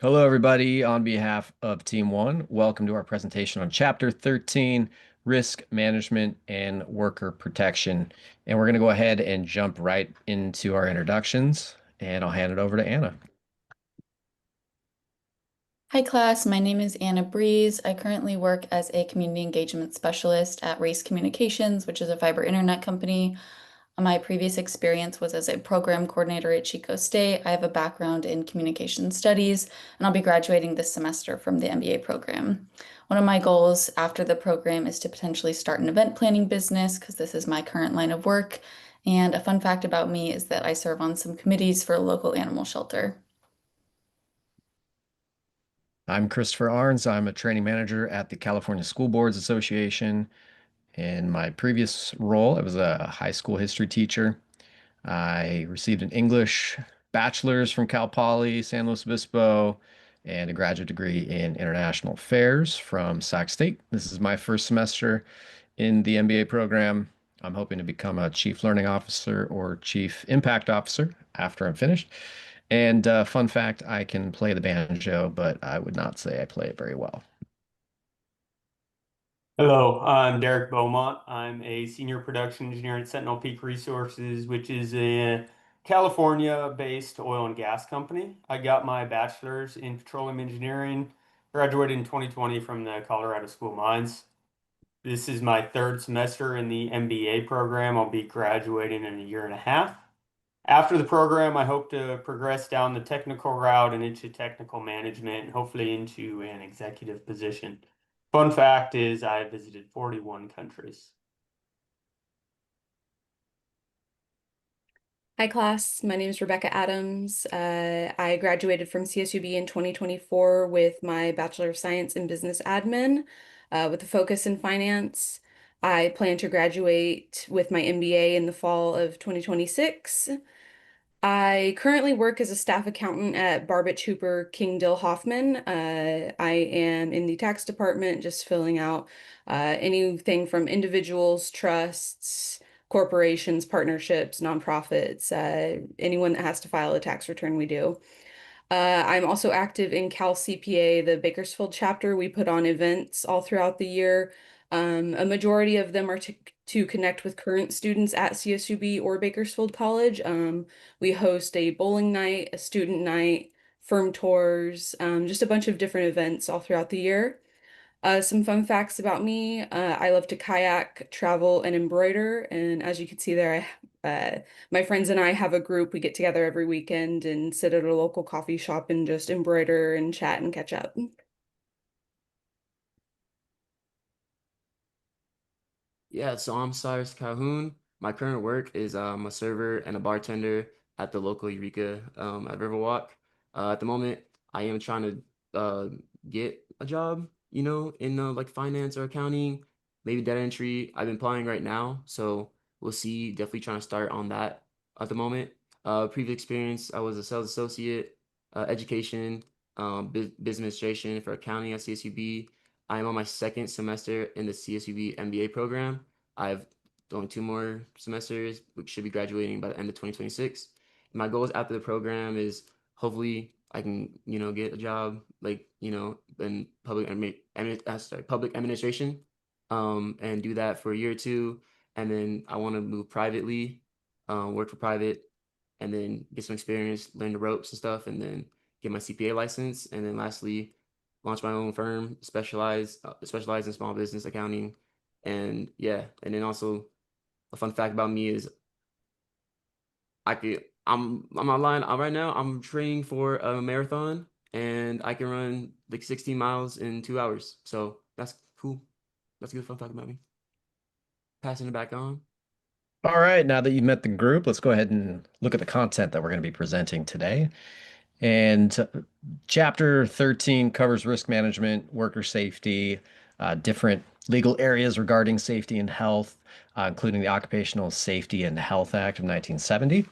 Hello, everybody. On behalf of Team One, welcome to our presentation on Chapter 13, Risk Management and Worker Protection. And we're going to go ahead and jump right into our introductions, and I'll hand it over to Anna. Hi class, my name is Anna Breeze. I currently work as a community engagement specialist at Race Communications, which is a fiber internet company. My previous experience was as a program coordinator at Chico State. I have a background in communication studies, and I'll be graduating this semester from the MBA program. One of my goals after the program is to potentially start an event planning business because this is my current line of work. And a fun fact about me is that I serve on some committees for a local animal shelter. I'm Christopher Arns. I'm a training manager at the California School Boards Association. In my previous role, I was a high school history teacher. I received an English bachelor's from Cal Poly San Luis Obispo and a graduate degree in international affairs from Sac State. This is my first semester in the MBA program. I'm hoping to become a chief learning officer or chief impact officer after I'm finished. And fun fact, I can play the banjo, but I would not say I play it very well. Hello, I'm Derek Beaumont. I'm a senior production engineer at Sentinel Peak Resources, which is a California-based oil and gas company. I got my bachelor's in petroleum engineering, graduated in 2020 from the Colorado School of Mines. This is my third semester in the MBA program. I'll be graduating in a year and a half. After the program, I hope to progress down the technical route and into technical management, and hopefully into an executive position. Fun fact is I visited 41 countries. Hi class, my name is Rebecca Adams. I graduated from CSUB in 2024 with my Bachelor of Science in Business Admin with a focus in finance. I plan to graduate with my MBA in the fall of 2026. I currently work as a staff accountant at Barbich Hooper King Dill Hoffman. I am in the tax department, just filling out anything from individuals, trusts, corporations, partnerships, nonprofits, anyone that has to file a tax return, we do. I'm also active in Cal CPA, the Bakersfield chapter. We put on events all throughout the year. A majority of them are to connect with current students at CSUB or Bakersfield College. We host a bowling night, a student night, firm tours, just a bunch of different events all throughout the year. Some fun facts about me. I love to kayak, travel, and embroider. And as you can see there, my friends and I have a group. We get together every weekend and sit at a local coffee shop and just embroider and chat and catch up. Yeah, so I'm Cyrus Calhoun. My current work is I'm a server and a bartender at the local Eureka at Riverwalk. At the moment, I am trying to get a job, in like finance or accounting, maybe data entry. I've been applying right now, so we'll see. Definitely trying to start on that at the moment. Previous experience, I was a sales associate, education, business administration for accounting at CSUB. I am on my second semester in the CSUB MBA program. I've done two more semesters, which should be graduating by the end of 2026. My goals after the program is hopefully I can, get a job like, in public administration, and do that for a year or two. And then I want to move privately, work for private, and then get some experience, learn the ropes and stuff, and then get my CPA license. And then lastly, launch my own firm, specialize in small business accounting. And yeah, and then also a fun fact about me is I'm not lying. Right now I'm training for a marathon and I can run like 16 miles in 2 hours. So that's cool. That's a good fun fact about me. Passing it back on. All right, now that you've met the group, let's go ahead and look at the content that we're going to be presenting today. And Chapter 13 covers risk management, worker safety, different legal areas regarding safety and health, including the Occupational Safety and Health Act of 1970.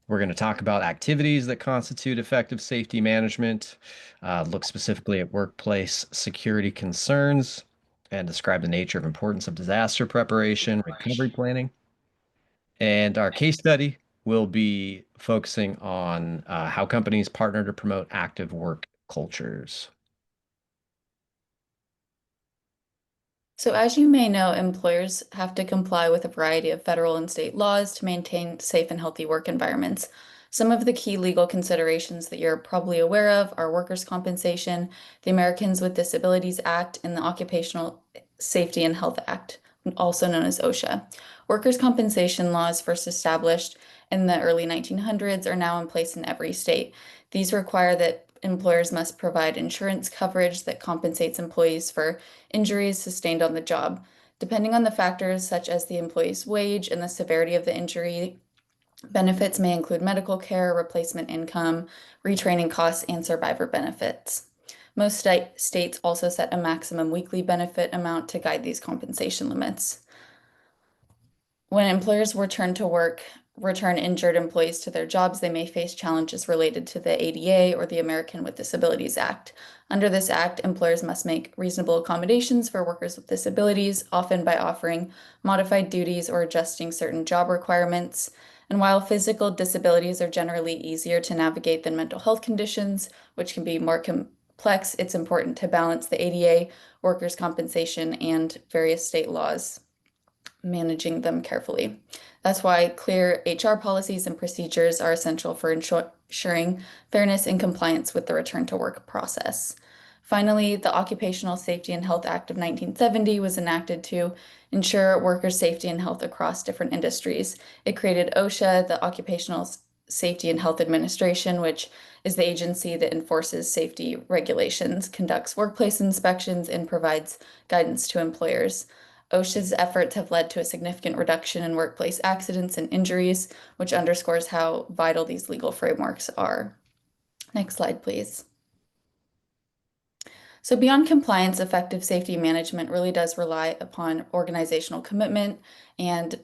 We're going to talk about activities that constitute effective safety management, look specifically at workplace security concerns, and describe the nature of importance of disaster preparation, recovery planning. And our case study will be focusing on how companies partner to promote active work cultures. So as you may know, employers have to comply with a variety of federal and state laws to maintain safe and healthy work environments. Some of the key legal considerations that you're probably aware of are workers' compensation, the Americans with Disabilities Act, and the Occupational Safety and Health Act, also known as OSHA. Workers' compensation laws, first established in the early 1900s, are now in place in every state. These require that employers must provide insurance coverage that compensates employees for injuries sustained on the job. Depending on the factors such as the employee's wage and the severity of the injury, benefits may include medical care, replacement income, retraining costs, and survivor benefits. Most states also set a maximum weekly benefit amount to guide these compensation limits. When employers return injured employees to their jobs, they may face challenges related to the ADA or the American with Disabilities Act. Under this act, employers must make reasonable accommodations for workers with disabilities, often by offering modified duties or adjusting certain job requirements. And while physical disabilities are generally easier to navigate than mental health conditions, which can be more complex, it's important to balance the ADA, workers' compensation, and various state laws, managing them carefully. That's why clear HR policies and procedures are essential for ensuring fairness and compliance with the return to work process. Finally, the Occupational Safety and Health Act of 1970 was enacted to ensure workers' safety and health across different industries. It created OSHA, the Occupational Safety and Health Administration, which is the agency that enforces safety regulations, conducts workplace inspections, and provides guidance to employers. OSHA's efforts have led to a significant reduction in workplace accidents and injuries, which underscores how vital these legal frameworks are. Next slide, please. So beyond compliance, effective safety management really does rely upon organizational commitment and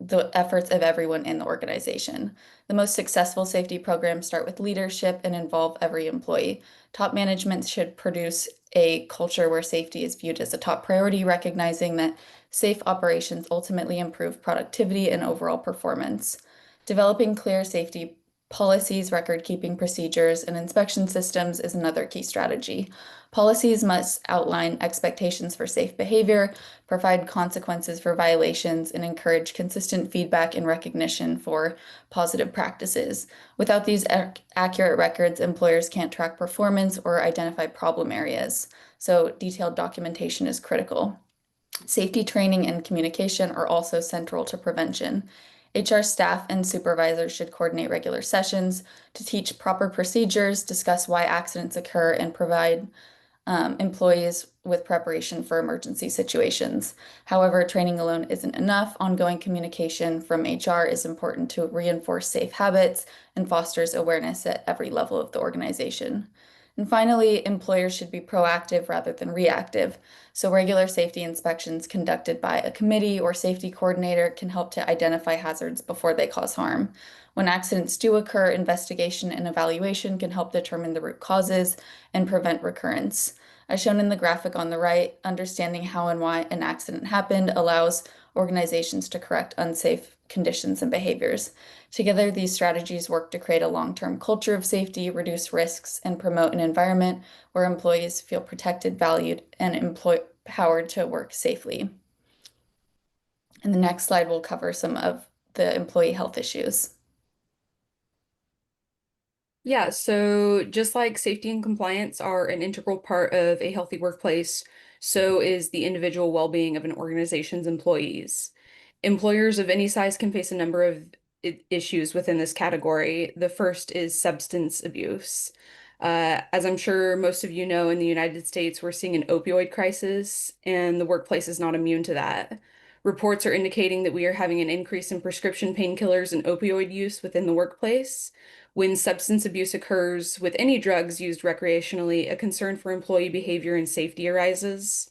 the efforts of everyone in the organization. The most successful safety programs start with leadership and involve every employee. Top management should produce a culture where safety is viewed as a top priority, recognizing that safe operations ultimately improve productivity and overall performance. Developing clear safety policies, record-keeping procedures, and inspection systems is another key strategy. Policies must outline expectations for safe behavior, provide consequences for violations, and encourage consistent feedback and recognition for positive practices. Without these accurate records, employers can't track performance or identify problem areas. So detailed documentation is critical. Safety training and communication are also central to prevention. HR staff and supervisors should coordinate regular sessions to teach proper procedures, discuss why accidents occur, and provide employees with preparation for emergency situations. However, training alone isn't enough. Ongoing communication from HR is important to reinforce safe habits and fosters awareness at every level of the organization. And finally, employers should be proactive rather than reactive. So regular safety inspections conducted by a committee or safety coordinator can help to identify hazards before they cause harm. When accidents do occur, investigation and evaluation can help determine the root causes and prevent recurrence. As shown in the graphic on the right, understanding how and why an accident happened allows organizations to correct unsafe conditions and behaviors. Together, these strategies work to create a long-term culture of safety, reduce risks, and promote an environment where employees feel protected, valued, and empowered to work safely. And the next slide will cover some of the employee health issues. Yeah, so just like safety and compliance are an integral part of a healthy workplace, so is the individual well-being of an organization's employees. Employers of any size can face a number of issues within this category. The first is substance abuse. As I'm sure most of you know, in the United States, we're seeing an opioid crisis, and the workplace is not immune to that. Reports are indicating that we are having an increase in prescription painkillers and opioid use within the workplace. When substance abuse occurs with any drugs used recreationally, a concern for employee behavior and safety arises.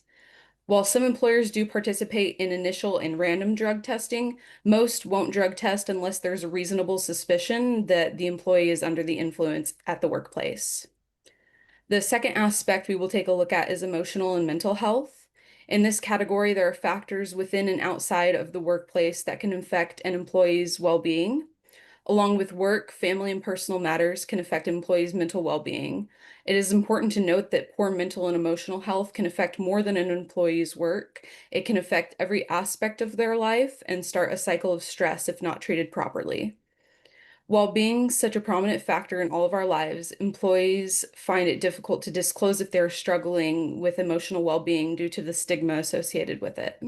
While some employers do participate in initial and random drug testing, most won't drug test unless there's a reasonable suspicion that the employee is under the influence at the workplace. The second aspect we will take a look at is emotional and mental health. In this category, there are factors within and outside of the workplace that can affect an employee's well-being. Along with work, family, and personal matters can affect employees' mental well-being. It is important to note that poor mental and emotional health can affect more than an employee's work. It can affect every aspect of their life and start a cycle of stress if not treated properly. While being such a prominent factor in all of our lives, employees find it difficult to disclose if they're struggling with emotional well-being due to the stigma associated with it.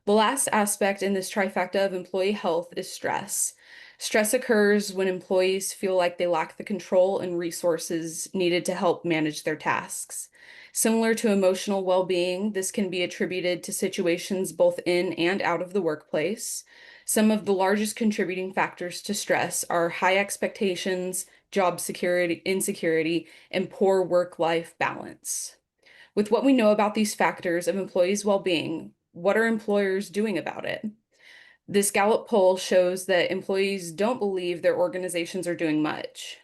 The last aspect in this trifecta of employee health is stress. Stress occurs when employees feel like they lack the control and resources needed to help manage their tasks. Similar to emotional well-being, this can be attributed to situations both in and out of the workplace. Some of the largest contributing factors to stress are high expectations, job security, insecurity, and poor work-life balance. With what we know about these factors of employees' well-being, what are employers doing about it? This Gallup poll shows that employees don't believe their organizations are doing much.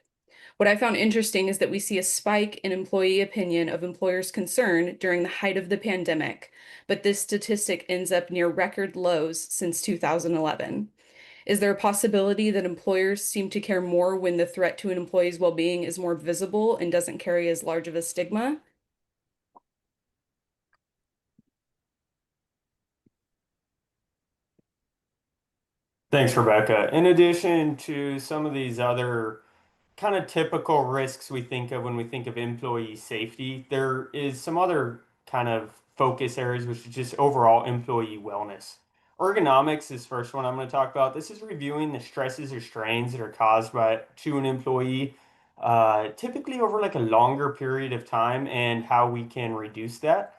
What I found interesting is that we see a spike in employee opinion of employers' concern during the height of the pandemic, but this statistic ends up near record lows since 2011. Is there a possibility that employers seem to care more when the threat to an employee's well-being is more visible and doesn't carry as large of a stigma? Thanks, Rebecca. In addition to some of these other kind of typical risks we think of when we think of employee safety, there is some other kind of focus areas, which is just overall employee wellness. Ergonomics is first one I'm going to talk about. This is reviewing the stresses or strains that are caused by to an employee, typically over like a longer period of time, and how we can reduce that.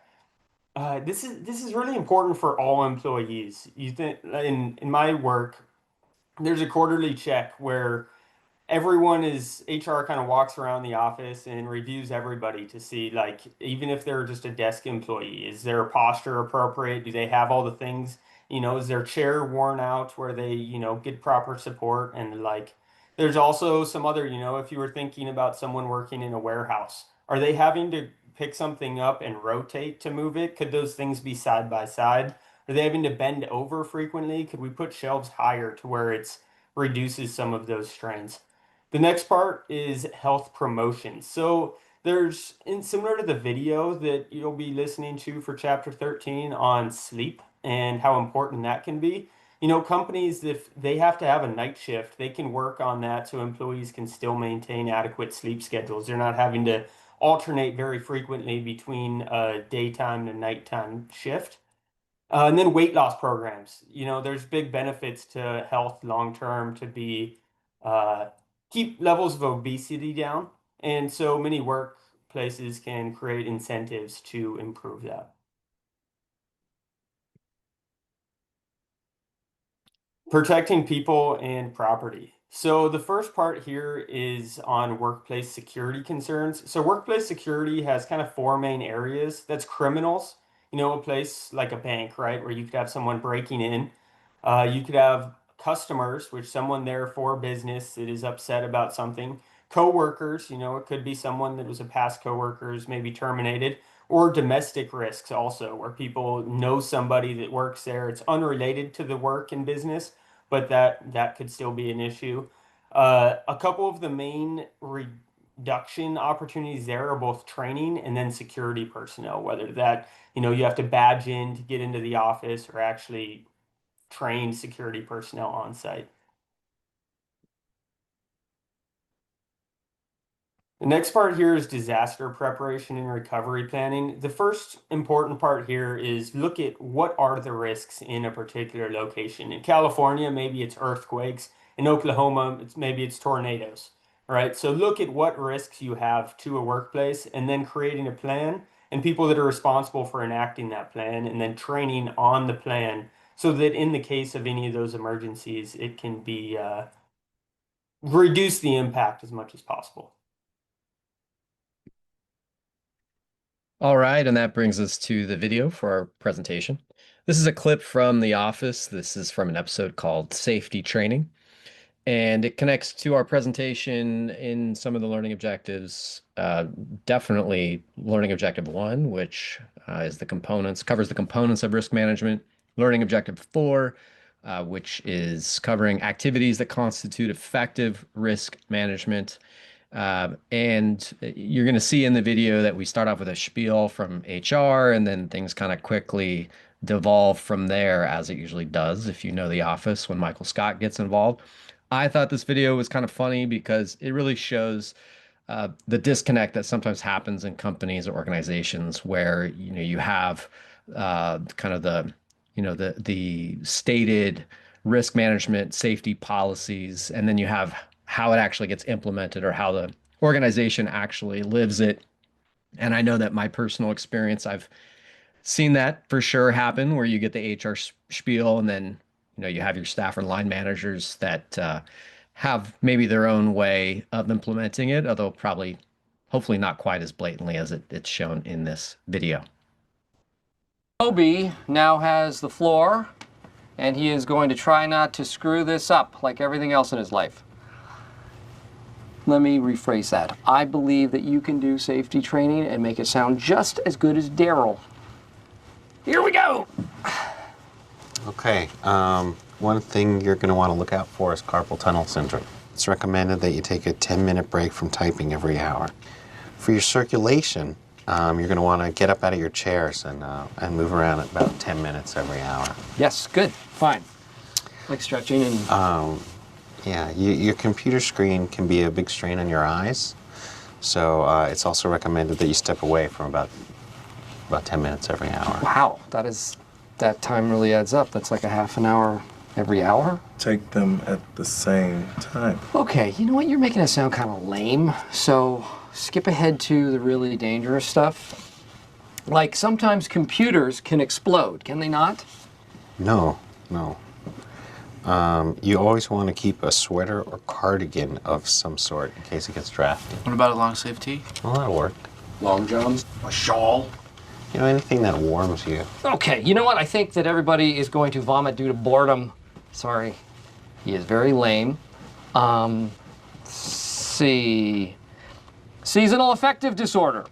This is really important for all employees. You think in my work, there's a quarterly check where everyone is HR kind of walks around the office and reviews everybody to see, like, even if they're just a desk employee, is their posture appropriate? Do they have all the things? Is their chair worn out where they, get proper support? And like, there's also some other, if you were thinking about someone working in a warehouse, are they having to pick something up and rotate to move it? Could those things be side by side? Are they having to bend over frequently? Could we put shelves higher to where it's reduces some of those strains? The next part is health promotion. So there's in similar to the video that you'll be listening to for chapter 13 on sleep and how important that can be. Companies, if they have to have a night shift, they can work on that so employees can still maintain adequate sleep schedules. They're not having to alternate very frequently between a daytime and a nighttime shift. And then weight loss programs. There's big benefits to health long term to be uh, keep levels of obesity down, and so many workplaces can create incentives to improve that. Protecting people and property. So the first part here is on workplace security concerns. So workplace security has kind of four main areas. That's criminals, a place like a bank, right, where you could have someone breaking in. You could have customers, which someone there for business that is upset about something. Coworkers, it could be someone that was a past coworker is maybe terminated, or domestic risks also, where people know somebody that works there. It's unrelated to the work and business, but that could still be an issue. A couple of the main reduction opportunities there are both training and then security personnel, whether that, you have to badge in to get into the office or actually train security personnel on site. The next part here is disaster preparation and recovery planning. The first important part here is look at what are the risks in a particular location. In California, maybe it's earthquakes. In Oklahoma, maybe it's tornadoes. All right, so look at what risks you have to a workplace and then creating a plan and people that are responsible for enacting that plan and then training on the plan so that in the case of any of those emergencies, it can be reduce the impact as much as possible. All right, and that brings us to the video for our presentation. This is a clip from The Office. This is from an episode called Safety Training, and it connects to our presentation in some of the learning objectives. Definitely learning objective 1, which is covers the components of risk management. Learning objective 4, which is covering activities that constitute effective risk management. And you're going to see in the video that we start off with a spiel from HR, and then things kind of quickly devolve from there, as it usually does if you know The Office when Michael Scott gets involved. I thought this video was kind of funny because it really shows the disconnect that sometimes happens in companies or organizations where you have kind of the stated risk management safety policies, and then you have how it actually gets implemented or how the organization actually lives it. And I know that my personal experience, I've seen that for sure happen where you get the HR spiel, and then you have your staff or line managers that have maybe their own way of implementing it, although probably hopefully not quite as blatantly as it's shown in this video. Toby now has the floor, and he is going to try not to screw this up like everything else in his life. Let me rephrase that. I believe that you can do safety training and make it sound just as good as Daryl. Here we go. Okay, one thing you're going to want to look out for is carpal tunnel syndrome. It's recommended that you take a 10-minute break from typing every hour. For your circulation, you're going to want to get up out of your chairs and move around at about 10 minutes every hour. Yes, good, fine. Like stretching and... Yeah, your computer screen can be a big strain on your eyes, so it's also recommended that you step away from about 10 minutes every hour. Wow, that time really adds up. That's like a half an hour every hour? Take them at the same time. Okay, you know what? You're making it sound kind of lame, so skip ahead to the really dangerous stuff. Like sometimes computers can explode, can they not? No. You always want to keep a sweater or cardigan of some sort in case it gets drafty. What about a long sleeve tee? Well, that'll work. Long johns? A shawl? Anything that warms you. Okay, you know what? I think that everybody is going to vomit due to boredom. Sorry. He is very lame. See. Seasonal affective disorder.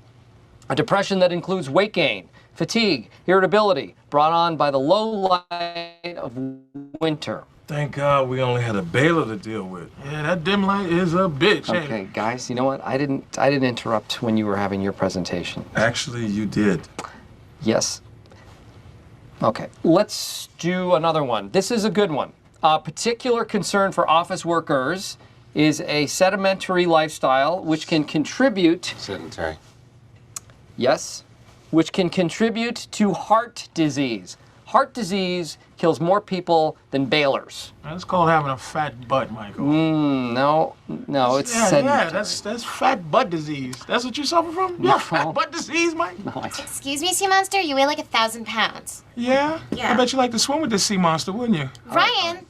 A depression that includes weight gain, fatigue, irritability, brought on by the low light of winter. Thank God we only had a Baylor to deal with. Yeah, that dim light is a bitch. ain't Okay, it? guys, you know what? I didn't interrupt when you were having your presentation. Actually, you did. Yes. Okay, let's do another one. This is a good one. A particular concern for office workers is a sedentary lifestyle, which can contribute... Sedentary. Yes, which can contribute to heart disease. Heart disease kills more people than Baylor's. That's called having a fat butt, Michael. No, it's sedentary. Yeah, that's fat butt disease. That's what you suffer from? Yeah, fat butt disease, Mike. No, Excuse me, sea monster, you weigh like 1,000 pounds. Yeah? Yeah. I bet you like to swim with this sea monster, wouldn't you? Ryan!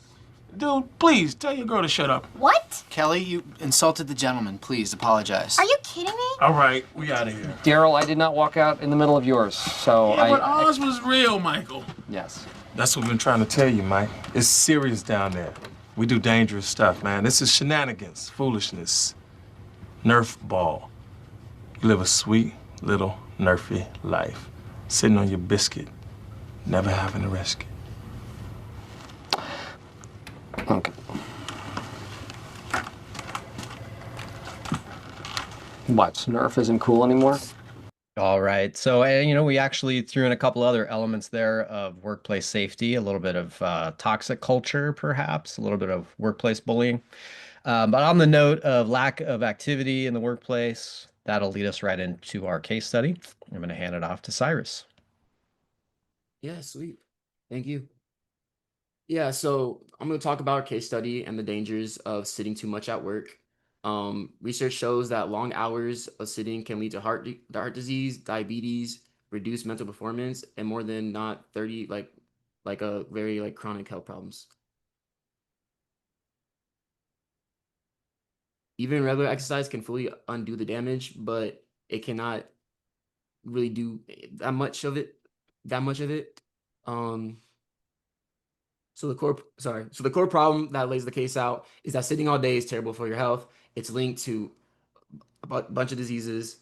Dude, please, tell your girl to shut up. What? Kelly, you insulted the gentleman. Please apologize. Are you kidding me? All right, we out of here. Daryl, I did not walk out in the middle of yours, so Yeah, but ours was real, Michael. yes. That's what we've been trying to tell you, Mike. It's serious down there. We do dangerous stuff, man. This is shenanigans, foolishness. Nerf ball. You live a sweet little nerfy life, sitting on your biscuit, never having to risk it. Okay. What, Nerf isn't cool anymore? All right. So, we actually threw in a couple other elements there of workplace safety, a little bit of toxic culture, perhaps, a little bit of workplace bullying. But on the note of lack of activity in the workplace, that'll lead us right into our case study. I'm going to hand it off to Cyrus. Yeah, sweet. Thank you. Yeah, so I'm going to talk about our case study and the dangers of sitting too much at work. Research shows that long hours of sitting can lead to heart disease, diabetes, reduced mental performance, and more than not 30 like a very like chronic health problems. Even regular exercise can fully undo the damage, but it cannot really do that much of it. So the core problem that lays the case out is that sitting all day is terrible for your health. It's linked to a bunch of diseases,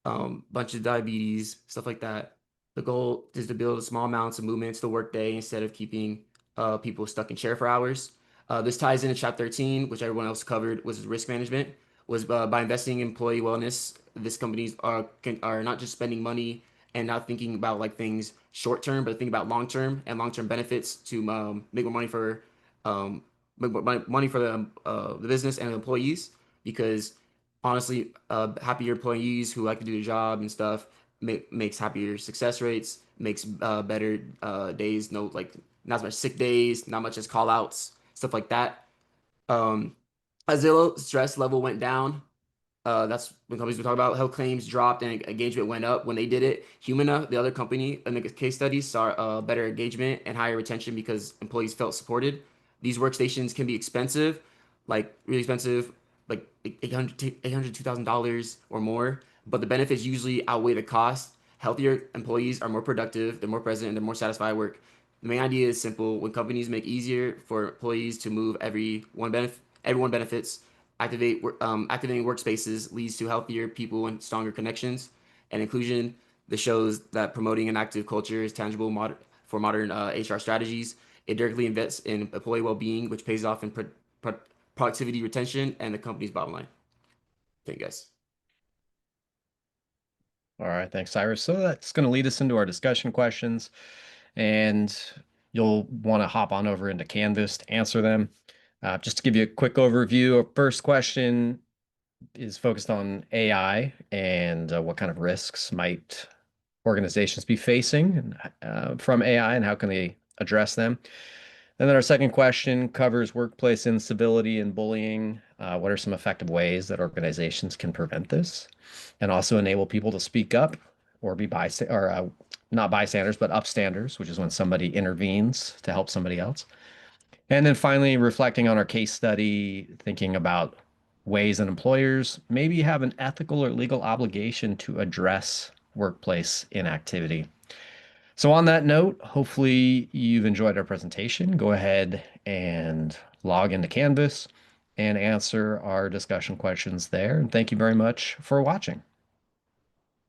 bunch of diabetes, stuff like that. The goal is to build small amounts of movement to the workday instead of keeping people stuck in chair for hours. This ties into chapter 13, which everyone else covered, was risk management. Was by investing in employee wellness, these companies are not just spending money and not thinking about like things short term, but thinking about long term benefits to make more money for money for the business and the employees. Because honestly, happier employees who like to do their job and stuff makes happier success rates, makes better days, no like not as much sick days, not much as call outs, stuff like that. As the stress level went down, that's when companies were talking about health claims dropped and engagement went up when they did it. Humana, the other company in the case studies, saw better engagement and higher retention because employees felt supported. These workstations can be expensive, like really expensive, like $800 to $2,000 or more, but the benefits usually outweigh the cost. Healthier employees are more productive, they're more present, and they're more satisfied at work. The main idea is simple. When companies make easier for employees to move, everyone benefits. Activating workspaces leads to healthier people and stronger connections and inclusion. This shows that promoting an active culture is tangible for modern HR strategies. It directly invests in employee well-being, which pays off in productivity, retention, and the company's bottom line. Thank you, guys. All right, thanks, Cyrus. So that's going to lead us into our discussion questions, and you'll want to hop on over into Canvas to answer them. Just to give you a quick overview, our first question is focused on AI and what kind of risks might organizations be facing from AI and how can they address them. And then our second question covers workplace incivility and bullying. What are some effective ways that organizations can prevent this and also enable people to speak up or be not bystanders, but upstanders, which is when somebody intervenes to help somebody else. And then finally, reflecting on our case study, thinking about ways that employers maybe have an ethical or legal obligation to address workplace inactivity. So on that note, hopefully you've enjoyed our presentation. Go ahead and log into Canvas and answer our discussion questions there. And thank you very much for watching.